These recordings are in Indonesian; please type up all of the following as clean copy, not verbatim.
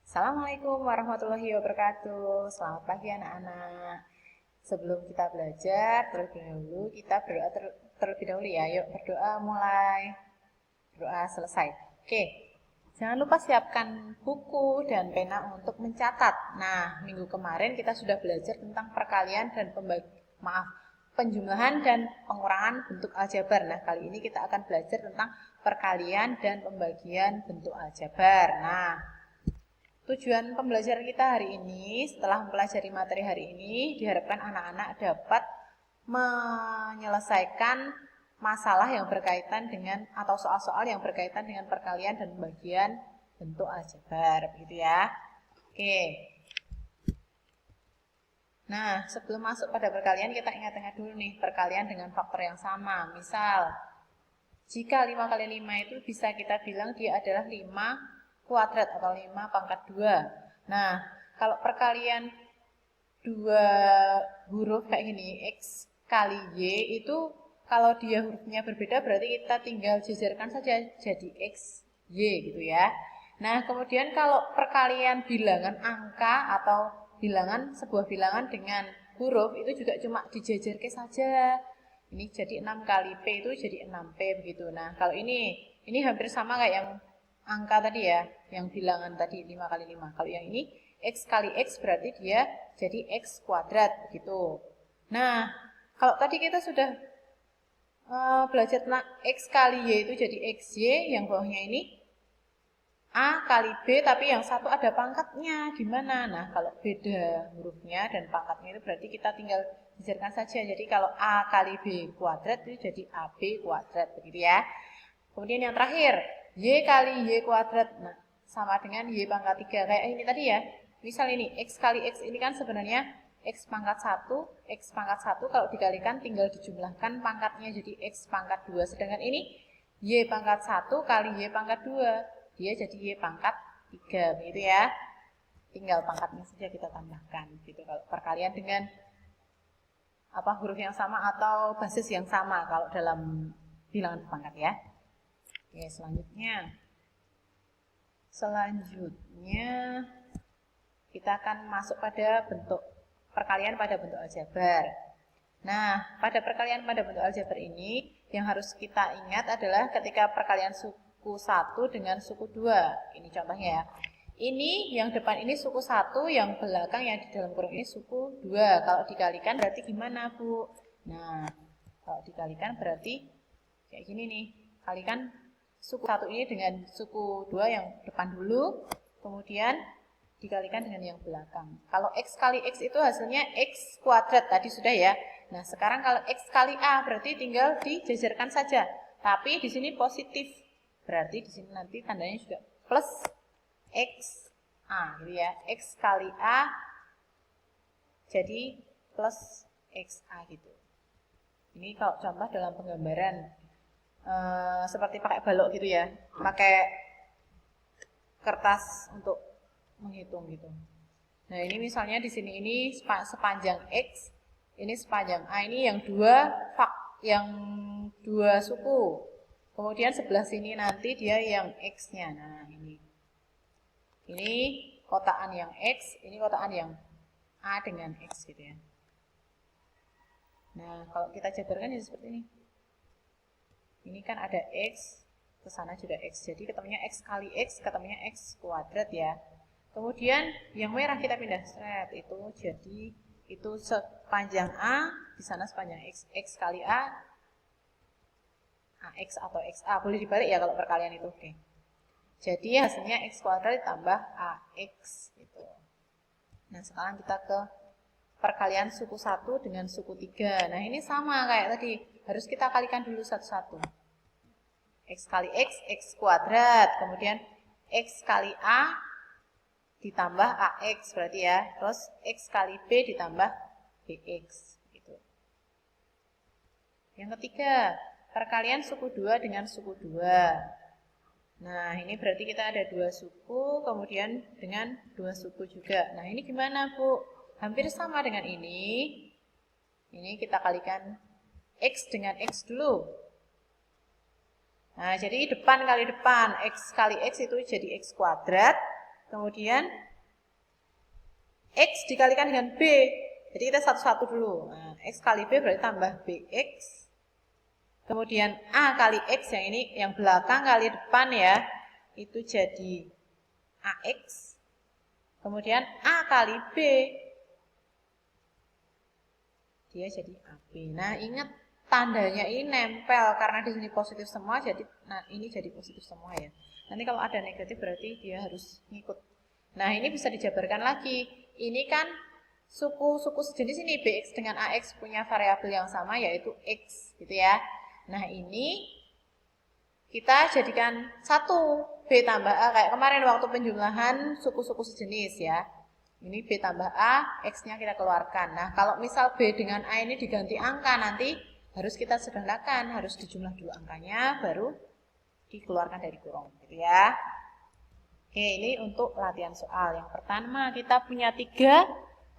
Assalamualaikum warahmatullahi wabarakatuh. Selamat pagi anak-anak. Sebelum kita belajar, terlebih dahulu kita berdoa terlebih dahulu ya. Yuk berdoa mulai. Berdoa selesai. Oke. Jangan lupa siapkan buku dan pena untuk mencatat. Nah, minggu kemarin kita sudah belajar tentang perkalian dan penjumlahan dan pengurangan bentuk aljabar. Nah, kali ini kita akan belajar tentang perkalian dan pembagian bentuk aljabar. Nah, tujuan pembelajaran kita hari ini, setelah mempelajari materi hari ini, diharapkan anak-anak dapat menyelesaikan masalah yang berkaitan dengan atau soal-soal yang berkaitan dengan perkalian dan pembagian bentuk aljabar, begitu ya. Oke. Nah, sebelum masuk pada perkalian kita ingat-ingat dulu nih, perkalian dengan faktor yang sama. Misal, jika 5 kali 5 itu bisa kita bilang dia adalah 5 kuadrat atau 5 pangkat 2. Nah, kalau perkalian dua huruf kayak gini, X kali Y, itu kalau dia hurufnya berbeda berarti kita tinggal jajarkan saja jadi X, Y gitu ya. Nah, kemudian kalau perkalian bilangan angka atau sebuah bilangan dengan huruf itu juga cuma dijajarkan saja. Ini jadi 6 kali P itu jadi 6P begitu. Nah, kalau ini hampir sama kayak yang angka tadi ya, yang bilangan tadi 5 kali 5. Kalau yang ini X kali X berarti dia jadi X kuadrat begitu. Nah, kalau tadi kita sudah belajar tentang X kali Y itu jadi XY, yang bawahnya ini A kali B, tapi yang satu ada pangkatnya, gimana? Nah, kalau beda hurufnya dan pangkatnya itu berarti kita tinggal jajarkan saja. Jadi kalau A kali B kuadrat itu jadi AB kuadrat, begitu ya. Kemudian yang terakhir, Y kali Y kuadrat, nah sama dengan Y pangkat 3, kayak ini tadi ya. Misal ini, X kali X ini kan sebenarnya X pangkat 1, X pangkat 1 kalau dikalikan tinggal dijumlahkan pangkatnya jadi X pangkat 2. Sedangkan ini Y pangkat 1 kali Y pangkat 2. Dia jadi Y pangkat 3, begitu ya. Tinggal pangkatnya saja kita tambahkan gitu. Kalau perkalian dengan huruf yang sama atau basis yang sama kalau dalam bilangan pangkat ya. Oke, selanjutnya kita akan masuk pada bentuk perkalian pada bentuk aljabar. Nah, pada perkalian pada bentuk aljabar ini yang harus kita ingat adalah ketika perkalian suku 1 dengan suku 2. Ini contohnya ya. Ini yang depan ini suku 1, yang belakang yang di dalam kurung ini suku 2. Kalau dikalikan berarti gimana, Bu? Nah, kalau dikalikan berarti kayak gini nih. Kalikan suku 1 ini dengan suku 2 yang depan dulu, kemudian dikalikan dengan yang belakang. Kalau X kali X itu hasilnya X kuadrat, tadi sudah ya. Nah, sekarang kalau X kali A berarti tinggal dijajarkan saja. Tapi di sini positif. Berarti di sini nanti tandanya juga plus X A gitu ya. X kali A jadi plus XA gitu. Ini kalau contoh dalam penggambaran seperti pakai balok gitu ya. Pakai kertas untuk menghitung gitu. Nah, ini misalnya di sini ini sepanjang X, ini sepanjang A, ini yang dua suku. Kemudian sebelah sini nanti dia yang X-nya. Nah, ini. Ini kotaan yang X, ini kotaan yang A dengan X gitu ya. Nah, kalau kita jabarkan jadi seperti ini. Ini kan ada X, ke sana juga X. Jadi ketemunya X kali X, ketemunya X kuadrat ya. Kemudian yang merah kita pindah itu jadi itu sepanjang A, di sana sepanjang X. X kali A, AX atau XA, boleh dibalik ya kalau perkalian itu. Oke. Jadi hasilnya X kuadrat ditambah AX gitu. Nah, sekarang kita ke perkalian suku 1 dengan suku 3. Nah, ini sama kayak tadi, harus kita kalikan dulu satu-satu. X kali X, X kuadrat, kemudian X kali A ditambah AX berarti ya, terus X kali B ditambah BX gitu. Yang ketiga, perkalian suku 2 dengan suku 2. Nah, ini berarti kita ada 2 suku, kemudian dengan 2 suku juga. Nah, ini gimana, Bu? Hampir sama dengan ini. Ini kita kalikan X dengan X dulu. Nah, jadi depan kali depan, X kali X itu jadi X kuadrat. kemudian X dikalikan dengan B. Jadi kita satu-satu dulu. Nah, X kali B berarti tambah BX. Kemudian A kali X, yang ini yang belakang kali depan ya, itu jadi AX. Kemudian A kali B, dia jadi AB. Nah, ingat tandanya ini nempel karena di sini positif semua, jadi ini jadi positif semua ya. Nanti kalau ada negatif berarti dia harus ngikut. Nah, ini bisa dijabarkan lagi. Ini kan suku sejenis ini, BX dengan AX punya variabel yang sama yaitu X gitu ya. Nah, ini kita jadikan satu, B tambah A, kayak kemarin waktu penjumlahan suku-suku sejenis ya. Ini B tambah A, X-nya kita keluarkan. Nah, kalau misal B dengan A ini diganti angka, nanti harus kita sederhanakan, harus dijumlah dulu angkanya, baru dikeluarkan dari kurung gitu ya. Oke, ini untuk latihan soal. Yang pertama, kita punya 3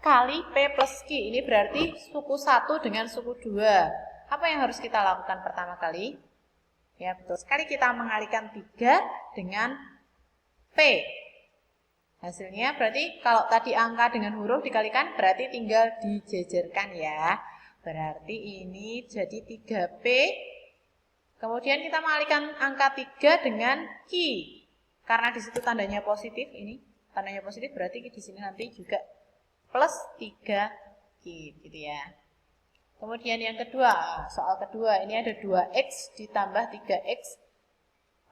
kali P plus Q. Ini berarti suku 1 dengan suku 2. Apa yang harus kita lakukan pertama kali? Ya, betul sekali, kita mengalihkan 3 dengan P. Hasilnya berarti kalau tadi angka dengan huruf dikalikan berarti tinggal dijejerkan ya. Berarti ini jadi 3P. Kemudian kita mengalihkan angka 3 dengan Q. Karena di situ tandanya positif, ini tandanya positif berarti di sini nanti juga plus 3Q gitu ya. Kemudian yang kedua, soal kedua, ini ada 2X ditambah 3X.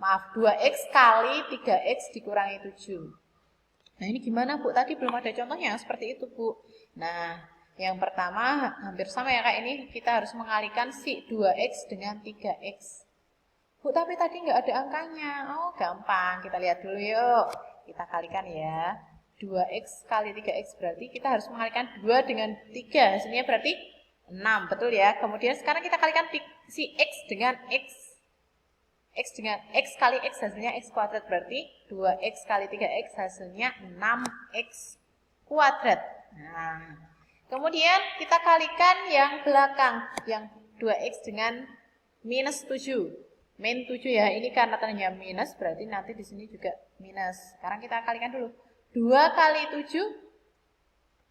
Maaf, 2X kali 3X dikurangi 7. Nah, ini gimana, Bu? Tadi belum ada contohnya seperti itu, Bu. Nah, yang pertama hampir sama ya, Kak. Ini kita harus mengalihkan si 2X dengan 3X. Bu, tapi tadi nggak ada angkanya. Oh, gampang. Kita lihat dulu yuk. Kita kalikan ya. 2X kali 3X berarti kita harus mengalihkan 2 dengan 3. Hasilnya berarti 6, betul ya. Kemudian sekarang kita kalikan si X dengan X. X dengan X kali X hasilnya X kuadrat, berarti 2X kali 3X hasilnya 6X kuadrat. Nah, kemudian kita kalikan yang belakang, yang 2X dengan minus 7. Min 7 ya, ini karena tandanya minus, berarti nanti di sini juga minus. Sekarang kita kalikan dulu. 2 kali 7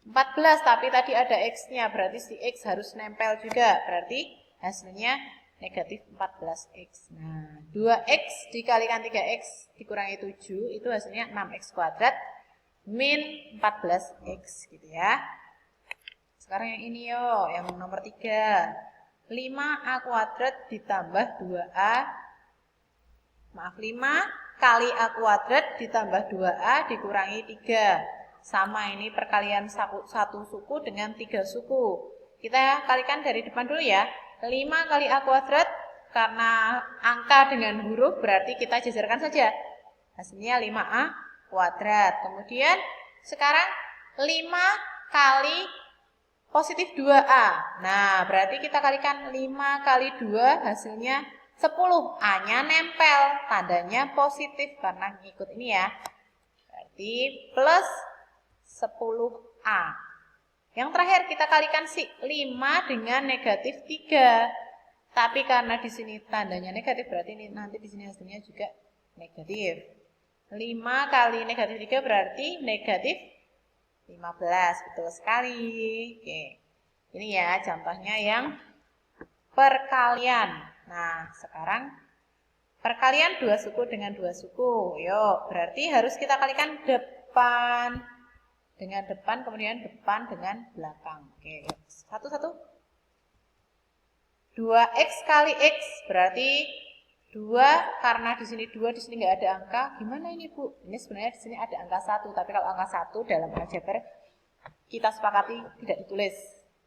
14, tapi tadi ada X-nya, berarti si X harus nempel juga, berarti hasilnya negatif 14X. Nah, 2X dikalikan 3X dikurangi 7, itu hasilnya 6X kuadrat min 14X gitu ya. Sekarang yang ini yuk, yang nomor 3. 5A kuadrat ditambah 2A, maaf 5 kali A kuadrat ditambah 2A dikurangi 3. Sama, ini perkalian satu suku dengan 3 suku. Kita kalikan dari depan dulu ya. 5 kali A kuadrat, karena angka dengan huruf berarti kita jejerkan saja. Hasilnya 5A kuadrat. Kemudian sekarang 5 kali positif 2A. Nah, berarti kita kalikan 5 kali 2 hasilnya 10. A-nya nempel, tandanya positif karena ngikut ini ya. Berarti plus 10A. Yang terakhir kita kalikan si 5 dengan negatif 3. Tapi karena di sini tandanya negatif, berarti ini nanti di sini hasilnya juga negatif. 5 kali negatif 3 berarti negatif 15. Betul sekali. Oke. Ini ya contohnya yang perkalian. Nah, sekarang perkalian 2 suku dengan 2 suku. Yuk, berarti harus kita kalikan depan dengan depan, kemudian depan dengan belakang. Oke, satu-satu. 2X kali X berarti 2, karena di sini 2, di sini nggak ada angka. Gimana ini, Bu? Ini sebenarnya di sini ada angka 1, tapi kalau angka 1 dalam aljabar kita sepakati tidak ditulis,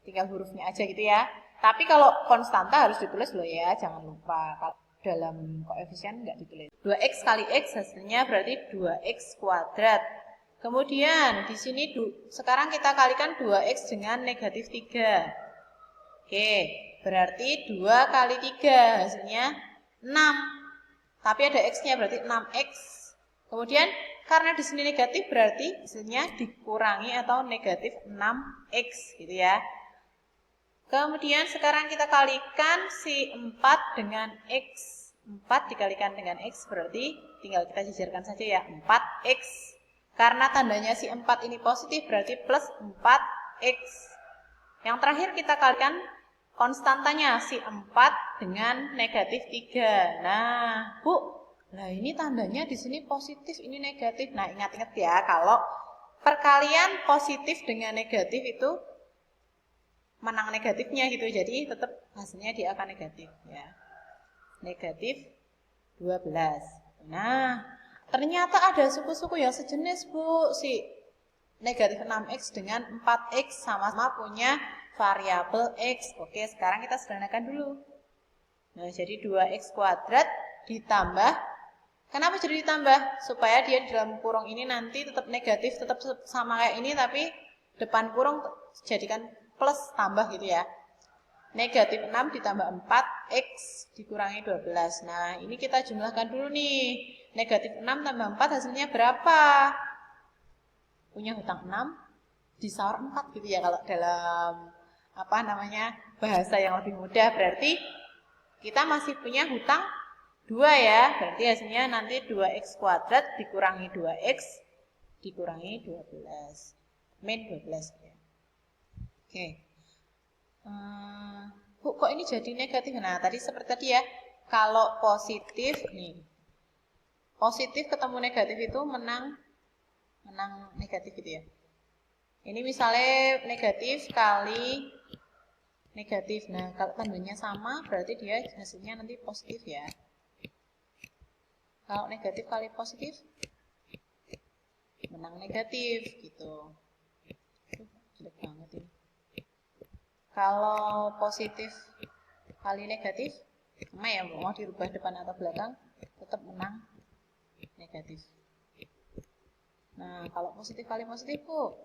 tinggal hurufnya aja gitu ya. Tapi kalau konstanta harus ditulis loh ya, jangan lupa. Kalau dalam koefisien nggak ditulis. 2X kali X hasilnya berarti 2X kuadrat. Kemudian di sini sekarang kita kalikan 2X dengan negatif 3. Oke, berarti 2 kali 3 hasilnya 6. Tapi ada X-nya berarti 6X. Kemudian karena di sini negatif berarti hasilnya dikurangi atau negatif 6X gitu ya. Kemudian sekarang kita kalikan si 4 dengan X. 4 dikalikan dengan X berarti tinggal kita jejerkan saja ya, 4X. Karena tandanya si 4 ini positif berarti plus 4x. Yang terakhir kita kalikan konstantanya si 4 dengan negatif 3. Nah, Bu, nah ini tandanya di sini positif, ini negatif. Nah, ingat-ingat ya, kalau perkalian positif dengan negatif itu menang negatifnya gitu. Jadi tetap hasilnya dia akan negatif ya. Negatif 12. Nah, ternyata ada suku-suku yang sejenis, Bu. Si negatif 6x dengan 4x sama-sama punya variabel x. Oke, sekarang kita sederhanakan dulu. Nah, jadi 2x kuadrat ditambah. Kenapa jadi ditambah? Supaya dia di dalam kurung ini nanti tetap negatif, tetap sama kayak ini, tapi depan kurung jadikan plus tambah gitu ya. Negatif 6 ditambah 4x dikurangi 12. Nah, ini kita jumlahkan dulu nih. Negatif 6 tambah 4 hasilnya berapa? Punya hutang 6, disaur 4 gitu ya kalau dalam bahasa yang lebih mudah. Berarti kita masih punya hutang 2 ya. Berarti hasilnya nanti 2x kuadrat dikurangi 2x dikurangi 12. Min 12 ya. Oke. Bu, kok ini jadi negatif? Nah, tadi seperti tadi ya. Kalau positif nih. Positif ketemu negatif itu menang negatif gitu ya. Ini misalnya negatif kali negatif. Nah, kalau tandanya sama berarti dia hasilnya nanti positif ya. Kalau negatif kali positif menang negatif gitu. Jelek banget ini. Kalau positif kali negatif sama ya, mau dirubah depan atau belakang tetap menang negatif. Nah, kalau positif kali positif, Bu,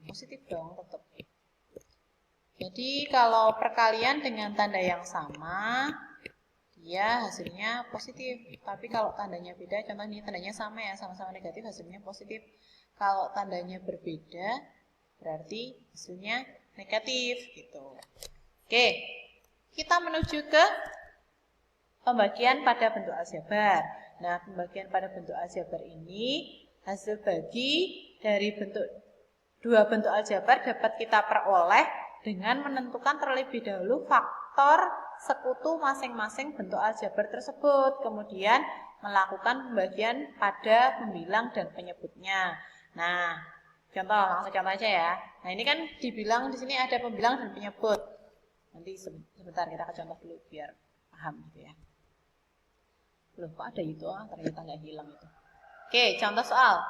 positif dong tetap. Jadi kalau perkalian dengan tanda yang sama, dia hasilnya positif. Tapi kalau tandanya beda, contoh ini tandanya sama ya, sama-sama negatif, hasilnya positif. Kalau tandanya berbeda, berarti hasilnya negatif gitu. Oke, kita menuju ke pembagian pada bentuk aljabar. Nah, pembagian pada bentuk aljabar ini hasil bagi dari dua bentuk aljabar dapat kita peroleh dengan menentukan terlebih dahulu faktor sekutu masing-masing bentuk aljabar tersebut. Kemudian melakukan pembagian pada pembilang dan penyebutnya. Nah, langsung contoh aja ya. Nah, ini kan dibilang di sini ada pembilang dan penyebut. Nanti sebentar kita akan contoh dulu biar paham gitu ya. Loh, kok ada itu? Ternyata nggak hilang itu. Oke, contoh soal.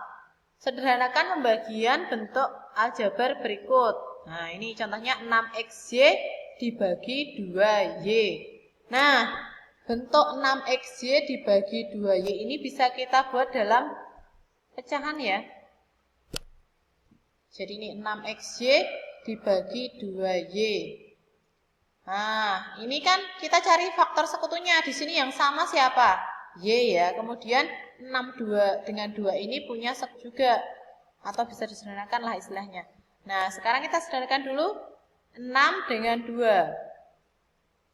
Sederhanakan pembagian bentuk aljabar berikut. Nah, ini contohnya 6xy dibagi 2y. Nah, bentuk 6xy dibagi 2y ini bisa kita buat dalam pecahan ya. Jadi ini 6xy dibagi 2y. Nah, ini kan kita cari faktor sekutunya. Di sini yang sama siapa? Y ya. Kemudian 62 dengan 2 ini punya sek juga. Atau bisa disederhanakan lah istilahnya. Nah, sekarang kita sederhanakan dulu 6 dengan 2.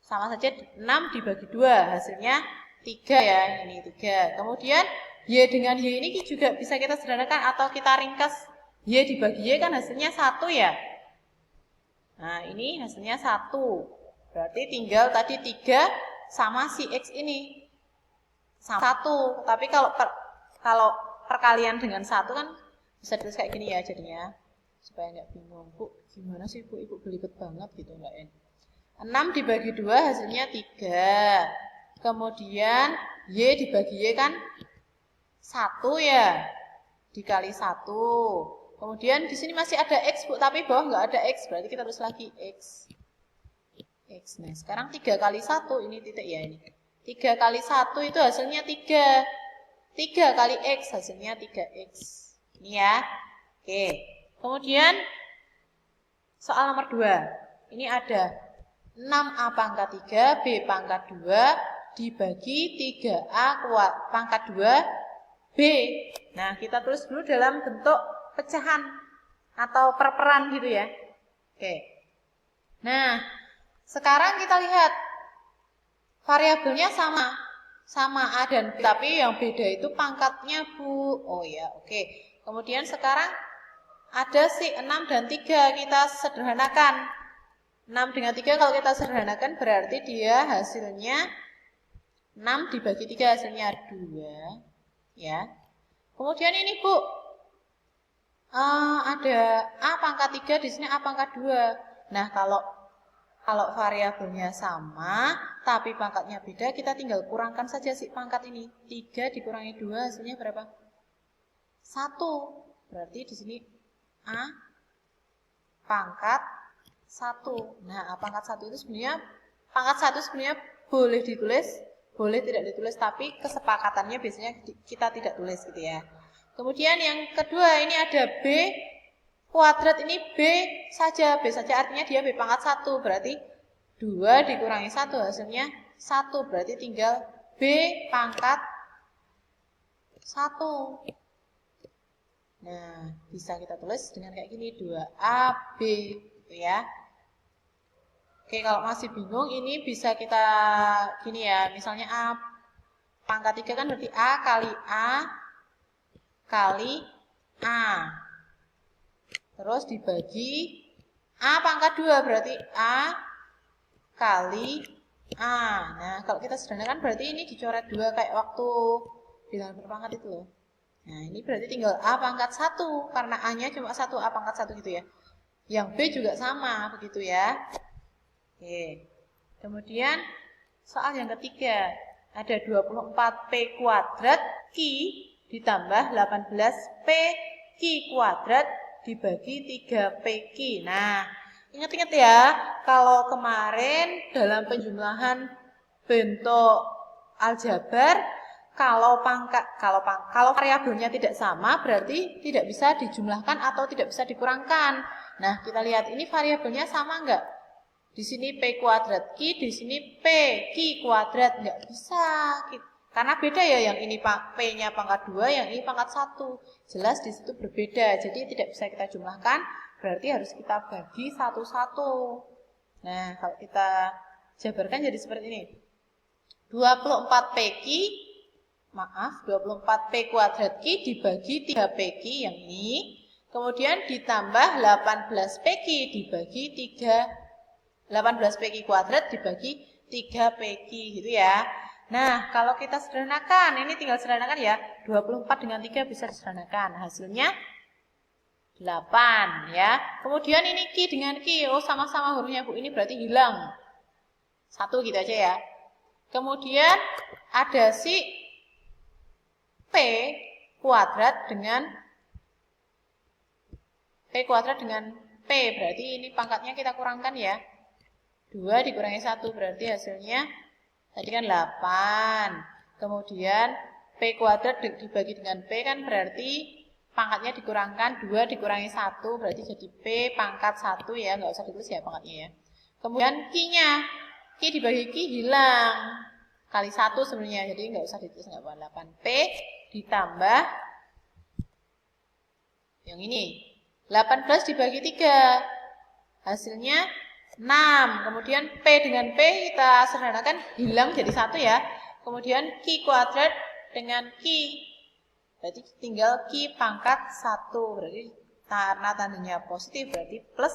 Sama saja 6 dibagi 2. Hasilnya 3 ya. Ini 3. Kemudian Y dengan Y ini juga bisa kita sederhanakan atau kita ringkas. Y dibagi Y kan hasilnya 1 ya. Nah, ini hasilnya 1. Berarti tinggal tadi 3 sama si X ini. 1. Tapi kalau perkalian dengan 1 kan bisa ditulis kayak gini ya jadinya. Supaya nggak bingung. Bu, gimana sih Bu? Ibu belibet banget gitu enggak ya? 6 dibagi 2 hasilnya 3. Kemudian Y dibagi Y kan 1 ya. Dikali 1. Kemudian di sini masih ada X, Bu, tapi bawah nggak ada X. Berarti kita tulis lagi X. Nah, sekarang 3 kali 1, ini titik ya ini. 3 kali 1 itu hasilnya 3. 3 kali X hasilnya 3X. Ini ya. Oke. Kemudian soal nomor 2. Ini ada 6A pangkat 3, B pangkat 2 dibagi 3A pangkat 2, B. Nah, kita tulis dulu dalam bentuk pecahan atau perperan gitu ya. Oke. Nah, sekarang kita lihat variabelnya sama A dan B, tapi yang beda itu pangkatnya, Bu. Oh ya, oke. Kemudian sekarang ada si 6 dan 3, kita sederhanakan. 6 dengan 3 kalau kita sederhanakan berarti dia hasilnya 6 dibagi 3 hasilnya 2. Ya. Kemudian ini Bu, ada A pangkat 3, di sini A pangkat 2. Nah, kalau variabelnya sama, tapi pangkatnya beda, kita tinggal kurangkan saja si pangkat ini. 3 dikurangi 2 hasilnya berapa? 1. Berarti di sini A pangkat 1. Nah, A pangkat 1 itu sebenarnya, pangkat 1 sebenarnya boleh ditulis, boleh tidak ditulis, tapi kesepakatannya biasanya kita tidak tulis gitu ya. Kemudian yang kedua ini ada B kuadrat, ini B saja artinya dia B pangkat 1, berarti 2 dikurangi 1 hasilnya 1, berarti tinggal B pangkat 1. Nah, bisa kita tulis dengan kayak gini, 2AB gitu ya. Oke, kalau masih bingung ini bisa kita gini ya, misalnya A pangkat 3 kan berarti A kali A. Terus dibagi A pangkat 2 berarti A kali A. Nah, kalau kita sederhanakan berarti ini dicoret 2 kayak waktu bilangan berpangkat itu loh. Nah, ini berarti tinggal A pangkat 1 karena A-nya cuma 1, A pangkat 1 gitu ya. Yang B juga sama begitu ya. Oke. Kemudian soal yang ketiga, ada 24P kuadrat Q ditambah 18P Q kuadrat dibagi 3PQ. Nah, ingat-ingat ya, kalau kemarin dalam penjumlahan bentuk aljabar, kalau variabelnya tidak sama berarti tidak bisa dijumlahkan atau tidak bisa dikurangkan. Nah, kita lihat ini variabelnya sama enggak? Di sini P kuadrat Q, di sini P Q kuadrat, enggak bisa. Karena beda ya, yang ini P-nya pangkat 2, yang ini pangkat 1. Jelas di situ berbeda, jadi tidak bisa kita jumlahkan, berarti harus kita bagi satu-satu. Nah, kalau kita jabarkan jadi seperti ini. 24P kuadrat Q dibagi 3PQ yang ini, kemudian ditambah 18PQ dibagi 18PQ kuadrat dibagi 3PQ gitu ya. Nah, kalau kita sederhanakan, ini tinggal sederhanakan ya, 24 dengan 3 bisa disederhanakan, hasilnya 8 ya. Kemudian ini Q dengan Q, oh sama-sama hurufnya Bu, ini berarti hilang 1 gitu aja ya. Kemudian ada si P kuadrat dengan P, berarti ini pangkatnya kita kurangkan ya. 2 dikurangi 1 berarti hasilnya tadi kan 8. Kemudian P kuadrat dibagi dengan P kan berarti pangkatnya dikurangkan, 2 dikurangi 1 berarti jadi P pangkat 1 ya, nggak usah ditulis ya pangkatnya ya. Kemudian Q-nya, Q dibagi Q hilang, kali 1 sebenarnya, jadi nggak usah ditulis, nggak apa 8P ditambah yang ini 18 dibagi 3 hasilnya 6. Kemudian P dengan P kita sederhanakan, hilang jadi 1 ya. Kemudian Q kuadrat dengan Q, berarti tinggal Q pangkat 1, berarti karena tandanya positif berarti plus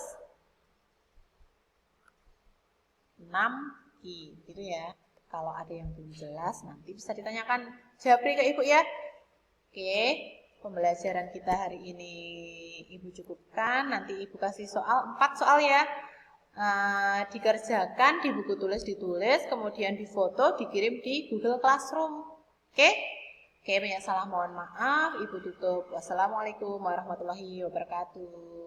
6Q gitu ya. Kalau ada yang belum jelas nanti bisa ditanyakan Japri ke Ibu ya. Oke, pembelajaran kita hari ini Ibu cukupkan. Nanti Ibu kasih soal 4 soal ya. Dikerjakan di buku tulis ditulis, kemudian difoto dikirim di Google Classroom. Oke? Oke, banyak salah mohon maaf. Ibu tutup. Wassalamualaikum warahmatullahi wabarakatuh.